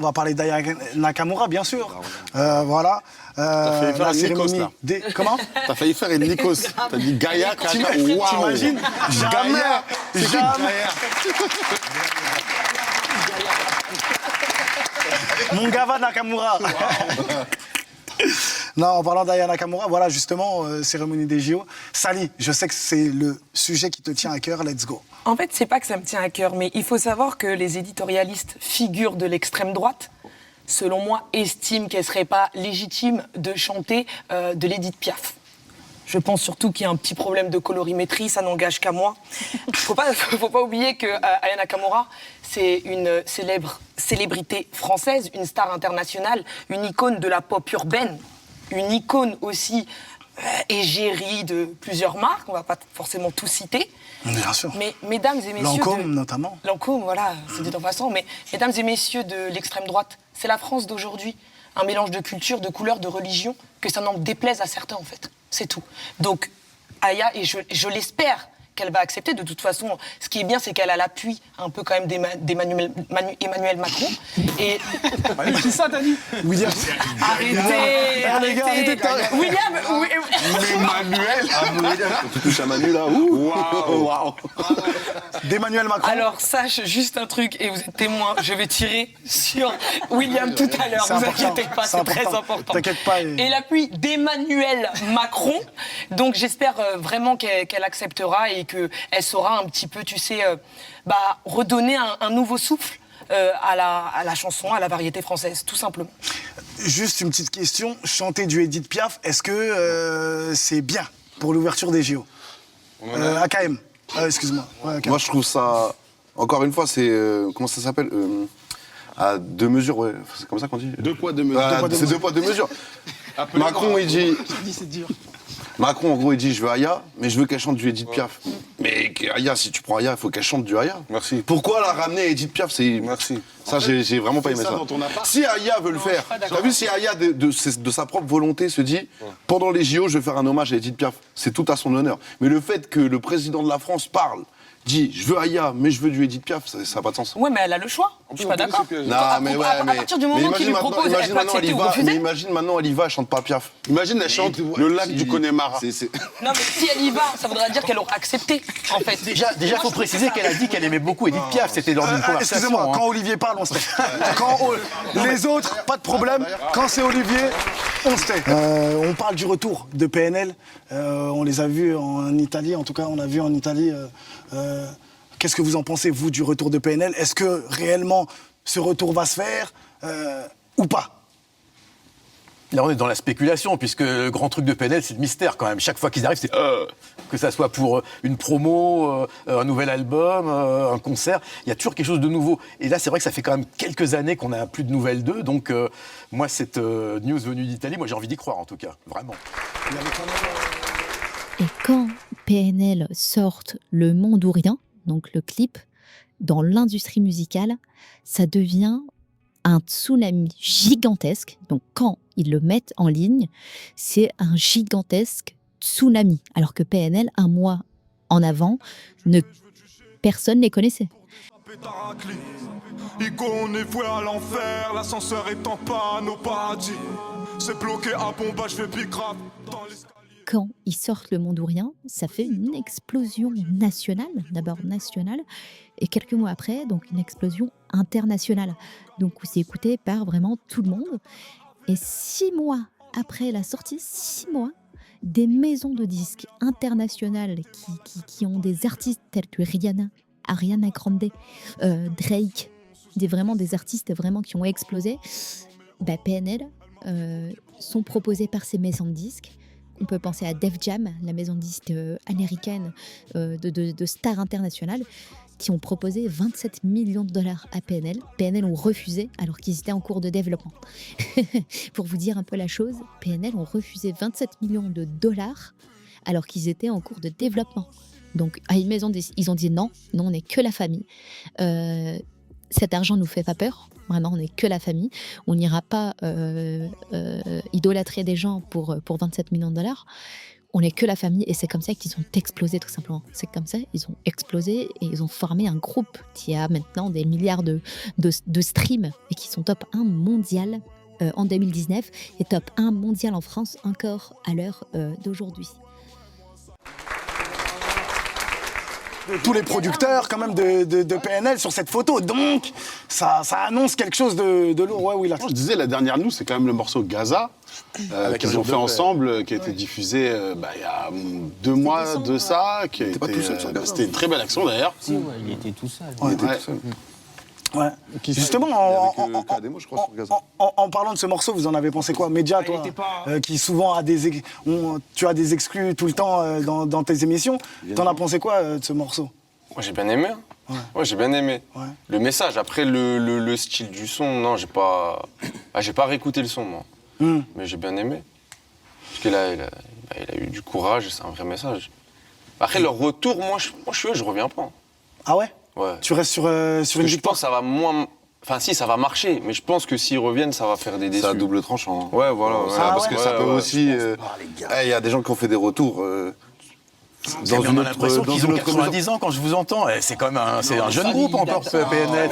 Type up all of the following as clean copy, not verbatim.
On va parler d'Aya Nakamura, bien sûr. Voilà. T'as failli faire La une cérémonie. Nikos, là. Comment? T'as failli faire une Nikos. T'as dit Gaïa, Kaka. Waouh. T'imagines? Jamais. Gaïa. C'est qui Jamais. Gaïa? Mon gava Nakamura. Non, en parlant d'Aya Nakamura, voilà justement, cérémonie des JO. Sally, je sais que c'est le sujet qui te tient à cœur, let's go. En fait, c'est pas que ça me tient à cœur, mais il faut savoir que les éditorialistes figures de l'extrême droite, selon moi, estiment qu'elle serait pas légitime de chanter de l'Édith Piaf. Je pense surtout qu'il y a un petit problème de colorimétrie, ça n'engage qu'à moi. Faut pas oublier que Aya Nakamura, c'est une célébrité française, une star internationale, une icône de la pop urbaine, une icône aussi égérie de plusieurs marques, on va pas forcément tout citer. Bien sûr. Mais mesdames et messieurs... Lancôme, notamment. Lancôme, voilà, c'est dit en passant. Mais mesdames et messieurs de l'extrême droite, c'est la France d'aujourd'hui. Un mélange de culture, de couleurs, de religion, que ça n'en déplaise à certains, en fait. C'est tout. Donc, Aya, et je l'espère qu'elle va accepter. De toute façon, ce qui est bien, c'est qu'elle a l'appui un peu quand même d'Emmanuel Macron. Et... Qui ça, t'as dit? William. Arrêtez, Les gars, arrêtez. William, Emmanuel. Tu touches à Manu, là. Waouh. D'Emmanuel Macron. Alors, sache juste un truc, et vous êtes témoin, je vais tirer sur William tout à l'heure, C'est vous important. inquiétez pas, c'est très important. T'inquiète pas. Et l'appui d'Emmanuel Macron, donc j'espère vraiment qu'elle acceptera et qu'elle saura un petit peu, tu sais, redonner un nouveau souffle à la chanson, à la variété française, tout simplement. Juste une petite question, chanter du Édith Piaf, est-ce que c'est bien pour l'ouverture des JO? AKM, excuse-moi. Ouais, AKM. Moi, je trouve ça. Encore une fois, c'est. Comment ça s'appelle à deux mesures, ouais. C'est comme ça qu'on dit. Deux poids, deux mesures. C'est deux poids, deux mesures. Macron, il dit. C'est dur. Macron, en gros, il dit je veux Aya, mais je veux qu'elle chante du Édith Piaf. Mais Aya, si tu prends Aya, il faut qu'elle chante du Aya. Merci. Pourquoi la ramener à Édith Piaf? Merci. Ça, j'ai vraiment pas aimé ça ça. dans ton appart. Si Aya veut le faire, tu as vu, si Aya, de sa propre volonté, se dit pendant les JO, je vais faire un hommage à Édith Piaf, c'est tout à son honneur. Mais le fait que le président de la France parle, dit je veux Aya, mais je veux du Édith Piaf, ça n'a pas de sens. Ouais, mais elle a le choix, je suis pas d'accord. Non, mais ouais, À mais. partir du moment qu'il lui propose, elle peut accepter ou refuser. Imagine maintenant, elle y va, elle chante pas Piaf. Imagine, elle chante le lac du Connemara. Non, mais si elle y va, ça voudrait dire qu'elle aura accepté, en fait. Déjà, faut préciser qu'elle a dit qu'elle aimait beaucoup Édith Piaf. C'était lors d'une conversation. Excusez-moi, hein. quand Olivier parle, on se tait. Les autres, pas de problème. Quand c'est Olivier, on se tait. On parle du retour de PNL. On les a vus en Italie, en tout cas, on a vu en Italie. Qu'est-ce que vous en pensez, vous, du retour de PNL? Est-ce que réellement ce retour va se faire ou pas? Là, on est dans la spéculation, puisque le grand truc de PNL, c'est le mystère quand même. Chaque fois qu'ils arrivent, c'est que ça soit pour une promo, un nouvel album, un concert. Il y a toujours quelque chose de nouveau. Et là, c'est vrai que ça fait quand même quelques années qu'on n'a plus de nouvelles d'eux. Donc, moi, cette news venue d'Italie, moi, j'ai envie d'y croire, en tout cas. Vraiment. Et quand PNL sortent Le Monde ou Rien, donc le clip, dans l'industrie musicale, ça devient un tsunami gigantesque. Donc quand ils le mettent en ligne, c'est un gigantesque tsunami. Alors que PNL, un mois en avant, personne ne les connaissait. Icône est voué à l'enfer, l'ascenseur est en panne au paradis. C'est bloqué à Bomba, je vais bicrave dans l'escalier. Quand ils sortent Le Monde ou Rien, ça fait une explosion nationale, d'abord nationale, et quelques mois après, donc une explosion internationale. Donc c'est écouté par vraiment tout le monde. Et 6 mois après la sortie, 6 mois, des maisons de disques internationales qui ont des artistes tels que Rihanna, Ariana Grande, Drake, vraiment des artistes vraiment qui ont explosé, PNL sont proposés par ces maisons de disques. On peut penser à Def Jam, la maison de disques américaine de stars internationales, qui ont proposé 27 millions de dollars à PNL. PNL ont refusé alors qu'ils étaient en cours de développement. Pour vous dire un peu la chose, PNL ont refusé 27 millions de dollars alors qu'ils étaient en cours de développement. Donc à une maison, ils ont dit non, on n'est que la famille. Cet argent nous fait pas peur. Vraiment, on n'est que la famille. On n'ira pas idolâtrer des gens pour 27 millions de dollars. on n'est que la famille et c'est comme ça qu'ils ont explosé tout simplement. C'est comme ça, ils ont explosé et ils ont formé un groupe qui a maintenant des milliards de streams et qui sont top 1 mondial en 2019 et top 1 mondial en France encore à l'heure d'aujourd'hui. Tous les producteurs quand même de PNL sur cette photo, donc ça annonce quelque chose de lourd. Ouais, oui, là. Je disais, la dernière nous, c'est quand même le morceau Gaza, qu'ils ont fait ensemble, qui a été diffusé il y a 2 mois de ça. C'était une très belle action d'ailleurs. Si, ouais, il était tout seul. Ouais. Ouais. Justement, en parlant de ce morceau, vous en avez pensé quoi? Média, toi, qui souvent a tu as des exclus tout le temps dans tes émissions. T'en as pensé quoi de ce morceau? Moi, j'ai bien aimé. Ouais, j'ai bien aimé. Ouais. Le message, après le style du son, non, j'ai pas réécouté le son, moi. Mais j'ai bien aimé. Parce qu'il a eu du courage et c'est un vrai message. Après, leur retour, moi, je reviens pas. Ah ouais? Ouais. Tu restes sur une victoire? Je pense que ça va moins... Enfin, si, ça va marcher, mais je pense que s'ils reviennent, ça va faire des déçus. C'est à double tranchant. Ouais, voilà. Parce que ça peut aussi... Il y a des gens qui ont fait des retours... On a l'impression qu'ils ont 90 ans quand je vous entends. C'est quand même un jeune groupe encore, ce PNL.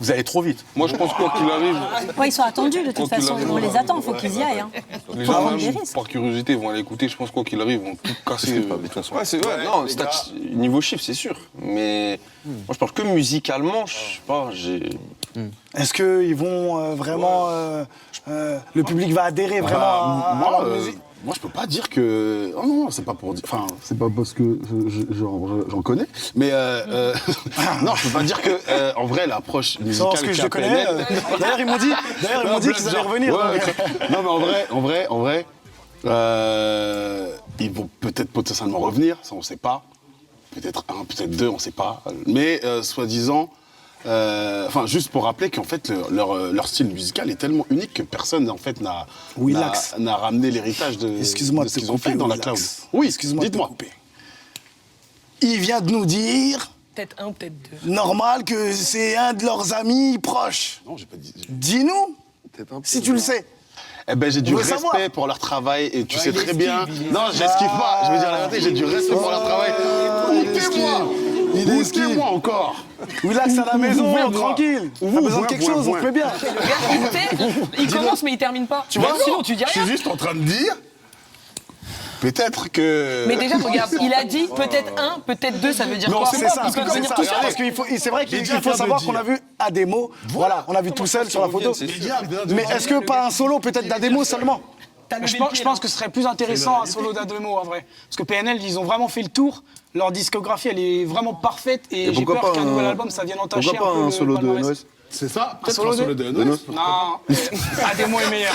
Vous allez trop vite. Moi, je pense quoi qu'il arrive... Ouais, ils sont attendus de toute façon. On les attend, il faut qu'ils y aillent. Hein. Les gens, par curiosité, vont aller écouter. Je pense quoi qu'il arrive, ils vont tout casser. De toute façon. Non, niveau chiffre, c'est sûr. Mais moi, je parle que musicalement, je sais pas, Est-ce qu'ils vont vraiment... le public va adhérer vraiment à la musique? Moi, je peux pas dire que... Oh non, c'est pas pour dire... Enfin, c'est pas parce que j'en connais, mais... non, je peux pas dire que, en vrai, l'approche musicale... Sans ce que je connais... D'ailleurs, ils m'ont dit qu'ils allaient revenir. Non, mais en vrai, ils vont peut-être potentiellement revenir, ça, on sait pas. Peut-être 1, peut-être 2, on sait pas. Mais, soi-disant... juste pour rappeler qu'en fait leur style musical est tellement unique que personne en fait n'a ramené l'héritage de ce qu'ils ont fait dans la cloud. Oui, excuse-moi. Dites-moi. Il vient de nous dire, peut-être 1, peut-être 2. Normal que c'est un de leurs amis proches. Non, j'ai pas dit. Dis-nous, si tu le sais. Eh ben j'ai du respect pour leur travail et tu sais très bien. Non, j'esquive pas. Je veux dire la vérité, j'ai du respect pour leur travail. Goûtez-moi encore. Relax à la maison, tranquille. T'as besoin de quelque chose, on fait bien. Il commence mais il termine pas. Tu vois, sinon tu dis rien. Je suis juste en train de dire. Peut-être que... Mais déjà, regarde, il a dit peut-être 1, peut-être 2, ça veut dire non, quoi? C'est ça, ils peuvent venir tout seuls. Parce que c'est vrai qu'il faut savoir qu'on a vu Ademo, voilà, on a vu tout seul sur la photo. Mais est-ce que pas un solo, peut-être d'Ademo seulement? Je pense que ce serait plus intéressant un solo d'Ademo en vrai. Parce que PNL, ils ont vraiment fait le tour. Leur discographie, elle est vraiment parfaite. Et j'ai peur qu'un nouvel album, ça vienne entacher un peu un solo de NOS? C'est ça? Peut-être un solo de NOS? Non, Ademo est meilleur.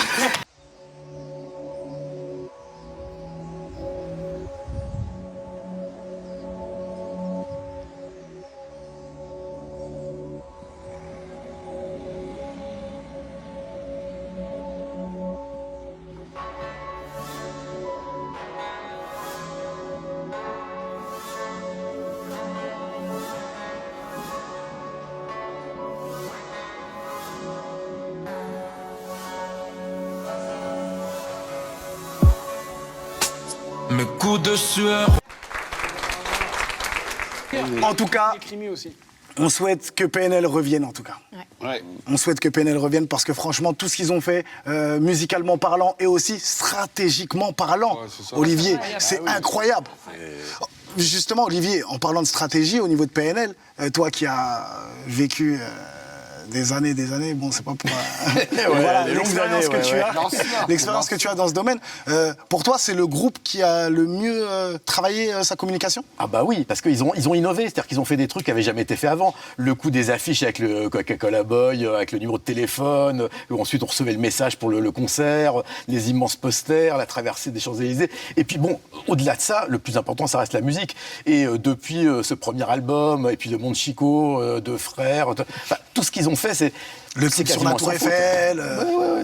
Mes coups de sueur. En tout cas, on souhaite que PNL revienne en tout cas. Ouais. On souhaite que PNL revienne parce que franchement, tout ce qu'ils ont fait, musicalement parlant et aussi stratégiquement parlant, Olivier, c'est incroyable. Justement, Olivier, en parlant de stratégie au niveau de PNL, toi qui as vécu... des années, bon, c'est pas pour... voilà, l'expérience que tu as dans ce domaine. Pour toi, c'est le groupe qui a le mieux travaillé sa communication? Ah bah oui, parce qu'ils ont innové, c'est-à-dire qu'ils ont fait des trucs qui n'avaient jamais été faits avant. Le coup des affiches avec le Coca-Cola Boy, avec le numéro de téléphone, ensuite on recevait le message pour le concert, les immenses posters, la traversée des Champs-Élysées. Et puis bon, au-delà de ça, le plus important, ça reste la musique. Et depuis ce premier album, et puis de Monde Chico, de Frères, tout ce qu'ils ont fait, c'est sur la Tour Eiffel,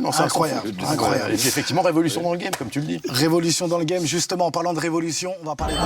non, c'est incroyable. Incroyable. Et c'est effectivement révolution dans le game, comme tu le dis. Révolution dans le game. Justement, en parlant de révolution, on va parler de...